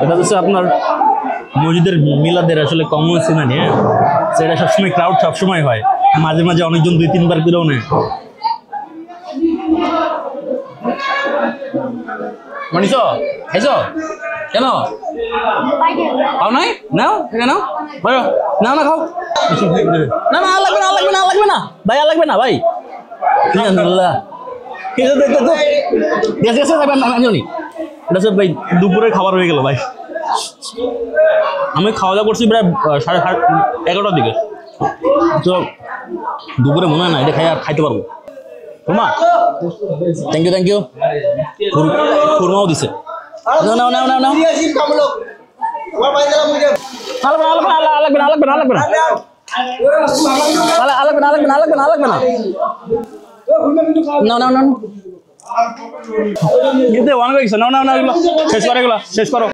এটা হচ্ছে আপনার মসজিদের মিলাদের আসলে কমন সিনানি, হ্যাঁ, সেটা সবসময় ক্রাউড সবসময় হয়, মাঝে মাঝে অনেকজন 2-3 বার করেও নেয়। মনিষ খাইছ কেন খাও নাই? নাও নাও নাও না খাও, না না লাগবে না লাগবে না লাগবে না ভাই, আর লাগবে না ভাই। এটা হচ্ছে ভাই দুপুরের খাবার হয়ে গেল ভাই। আমি খাওয়া দাওয়া করছি প্রায় 11:30টার দিকে, তো দুপুরে মনে হয় না এটা খাইতে পারবো। রুমা থ্যাংক ইউ খুরমাও দিছে। নাও নাও নাও নাও নাও লাগবে না লাগবে না লাগবে না লাগবে না লাগবে না লাগবে না লাগবে না নাও নাও নাও কিন্তু অনেক হয়ে গেছে। নাও নাও নাও, শেষ করো এগুলো, শেষ করো।